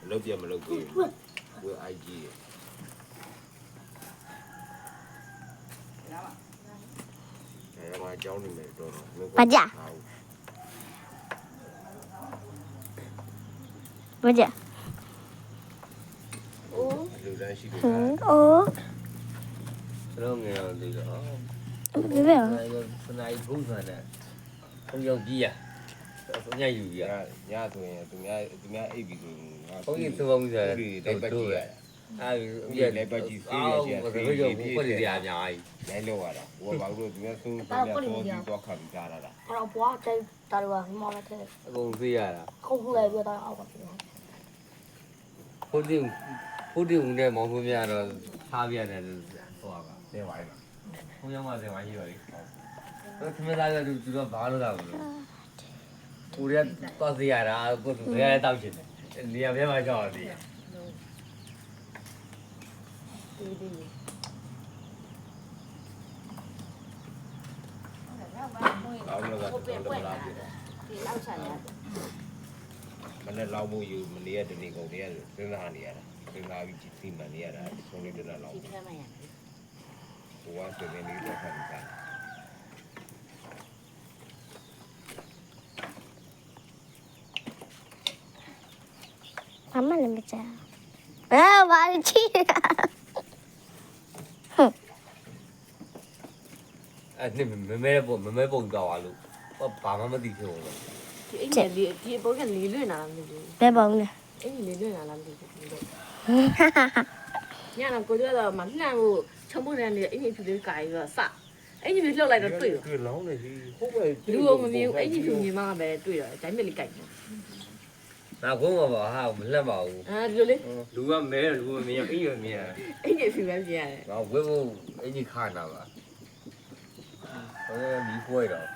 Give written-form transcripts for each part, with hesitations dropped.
လုပ်ပြမလုပ်ပြီးဝယ် IG အဲ့ဒါမှအကြောင်းနေမယ်တော့ဘာကြလူတန်းရှိတယ် အိုး တော့ငယ်အောင်ဒီတော့ ဘယ်လို စနိုက်ဘုံဆန်တဲ့ဘုံရောက်ကြီးရညယူကြီးရ ညဆိုရင်သူများအိပ်ပြီးဆိုရင် ဘုံကြီးသုံးပေါင်းစား လိုက်ပတ်ကြည့်ရ အဲဒီလိုက်ပတ်ကြီးစေးရရှိတယ်ဘယ်လိုဘုံကြီးရအများကြီး လိုက်လောက်ရတာဟိုဘာလို့သူများဆုံးသူများစောပြီးတော့ခံပြီးကြတာလား အဲ့တော့ဘွားတဲ့တာရဝမလာတဲ့ အကုန်စေးရတာ ခုံလဲပြတော့အောက်ကပြန် ဘုဒ္ဓဦးနဲ့မောင်ဖူးများတော့ထားပြရတယ်ဟိုပါဆယ်ဝိုင်းပါဘုံရောက်မှဆယ်ဝိုင်းရှိပါလေတော့သမီးသားကသူတော့ဘာလို့လာမလို့ကိုရတော့စေးရတာကိုသူဘယ်ရတောက်ရှင်တယ်နေရာဘယ်မှာကြောက်ရသေး အောင်းတော့ကတော့လာပြီ ဒီလောက်ဆန်ရ မနဲ့လောက်မှုယူမနေရတနေကုန်တည်းစဉ်းစားနေရတာစဉ်းစားပြီးစီမံနေရတာဆုံးလေးတက်လောက် ဒီထဲမှာရ ဟိုကဆိုရင်လေးတော့ခံကြတယ် ဘာမှလည်းမကြဘာချီ အဲ့ဒီမမဲပုံကြောက်ရလို့ဘာမှမသိခဲ့ဘူး ဒီအိမ်နဲ့ဒီအပေါ်ကလေးလွင့်လာလားမသိဘူး ဘယ်ပုံလဲ အိမ်လေးလွင့်လာလားမသိဘူးညတော့ကိုကျော်တော့မလှမ်းဘူးချုံဖို့တဲ့နေအိမ်ကြီးဖြူလေးကာပြီးတော့စအိမ်ကြီးဖြူလှုပ်လိုက်တော့တွေ့ရော လောင်းနေပြီဟုတ်ပဲ လူကမမြင်ဘူးအိမ်ကြီးဖြူမြင်မှပဲတွေ့တော့ဒိုင်းမြက်လေးကြိုက်တယ် နာကုန်းမှာပါဟာမလှက်ပါဘူး အာဒီလိုလေး လူကမဲလူကမင်းအင်းရမင်း အိမ်ကြီးဖြူပဲပြင်ရတယ် ငါဝဲဖို့အင်းကြီးခါနာပါဟိုမီးခွဲတော့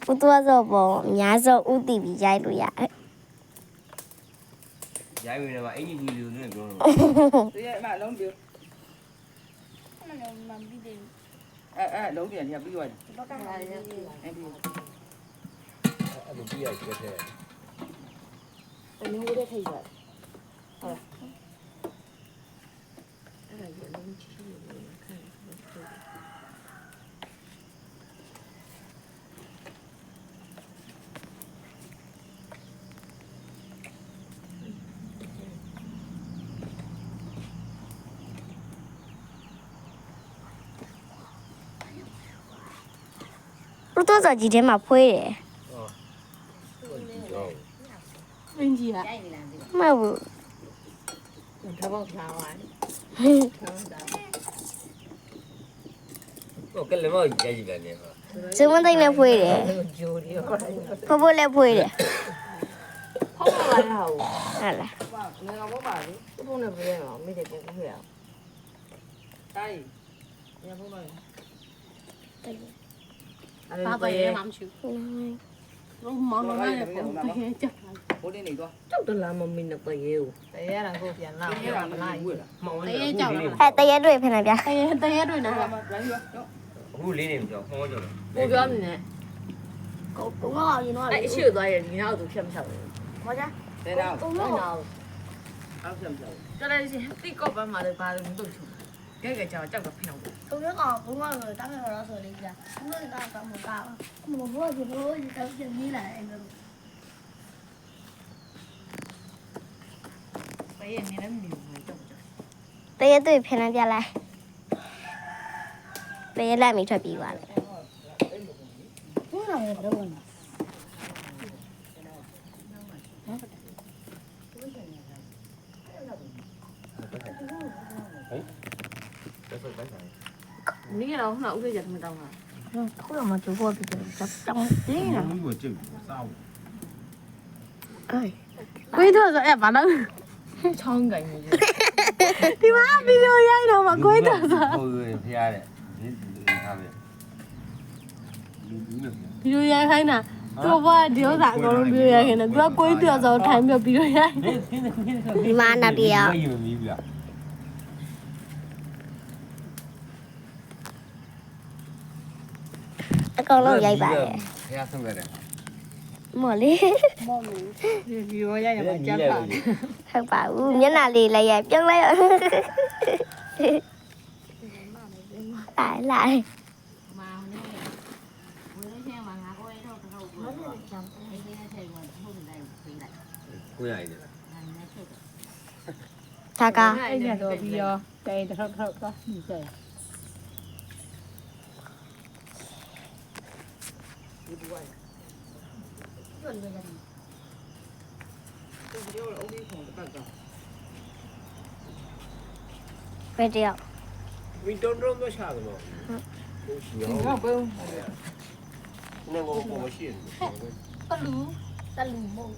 ဦးသွားစောပုံအများဆုံးဥတီပြီးရိုက်လို့ရတယ် ရိုင်းဝင်တော့အင်းကြီးလူနဲ့ပြောတော့ ဒီအမလုံးပြ မနမပြီးတယ် အဲလုံးပြန်ညပြီးသွားတယ် ဘက်ကလာတယ် အဲ့ဒီ အဲ့လိုပြရချက်တဲ့ အနည်းငယ်ထိတ်ရတယ်ဟုတ်လားအဲ့ဒါကြီးအလုံးချီချီနေခံတယ် ဦးသွားစောကြီးထဲမှာဖွေးတယ် အင်းကြီးက မဟုတ်ဘူး ဓာတ်ပေါက်ထားသွားတယ် တော့ကလည်းမရိုက်ကြည့်တယ်ဟာ စမသိနဲ့ဖွေးတယ် ဂျိုဒီရော ဖဖိုးလည်းဖွေးတယ် ဖောက်ပါလားဟို ဟုတ်လား ငါဘောပါလေ ဘုံနဲ့ပြရအောင်မိတယ်ပြန်ခွေးအောင် တိုင်းညဘောပါလေ ဘာပဲမှမရှိဘူးမောင်မောင်နဲ့ပုံတကယ်ကြောက် ဘိုးနေနေတော့ ကြောက်တလားမမင်းနဲ့ပရဲကို တရေရတာကိုပြန်လာပြန်လာလာယူလာ မောင်နဲ့ကြောက်လား အဲတရဲတွေ့ဖနေပြ တရဲတွေ့နေတာ မပြန်ယူတော့ အခုလေးနေကြောက်ဟောကြောက် ကိုပြောနေတယ် ကိုကရင်တော့ အဲ့အရှိသွားရင်ဒီနောက်သူဖြတ်မချောက်ဘူး ဘာကြ တဲတော့ ကို ဟုတ် က လား အောက်ပြန်ပြော တော်တယ်ရှင်တိကော့ပန်းမှာလည်းဘာလို့မလုပ်ချင်ကဲကဲကြောက်ကြောက်တော့ဖျောက်တယ် ကိုကဘုံကတော့တားမယ်တော့ဆိုလေးကြာဘုံကတော့မကောင်းဘူးဘုံကဒီလိုကြီးတော့ပြင်နေလာအဲ့လို ပရဲနေလည်းမမြင်ဘူးကြောက်ကြောက် တရဲတွေ့ဖနေပြလိုက်တရဲလိုက်မိထွက်ပြီးသွားတယ်ဘုံကတော့ဘယ်လိုလဲ နင်းကတော့ဟိုဥစ္စာမတောင်းတာ ခုတော့မကြိုးဖို့ပြီးတော့တောင်းတင်းနေတာ ဘူးကိုကြည့်စားဘူး ကိုင်းတော့ဆိုအဲ့ဘာလို့ချောင်းကန်နေဒီမှာဗီဒီယိုရိုက်တော့မှာကိုင်းတော့ဆို ဟုတ်ရဖျားတယ်ဒီထားပဲလူကြီးလို့ ဗီဒီယိုရိုက်ခိုင်းတာသူ့ဘာဒီဥစ္စာအကုန်လုံးဗီဒီယိုရိုက်ခိုင်းတယ်သူကကိုင်းတော့ဆိုထိုင်ပြီးဗီဒီယိုရိုက် ဒီမှာနောက်တစ်ယောက် ယူမီးပြ အကောင်လုံးရိုက်ပါတယ် ဖះဆုံးခဲ့တယ် မော်လေး ဒီရောရရမှာကြက်ပါ ဟုတ်ပါဘူးမျက်နှာလေးလည်းရိုက်ပြုံးလိုက်လာ မာနေဝင်လို့ချင်းမှာငါကိုရဲတော့တော့ဘူးအဲ့ဒီကြောင့်အဲ့ဒီနဲ့ထိုင်ဝင်ဟုတ်တယ်လိုက်ပေးလိုက် ကိုရရတယ် ငါနဲ့ချုပ်တယ် ဒါက အဲ့ဒါတော့ပြီးရောတိုင်တော့တော့ညစ်တယ်ဒီဘဝကျွတ်နေတယ်ဒီရောအုပ်ကြီးของတက်တော့ ဘယ်တယောက် ဝီတုံတုံတော့ရှာတယ်ပေါ့ဟုတ်ရှိရော ငါဘုံ နည်းဘောမရှိဘူး ပလူတလူမုံ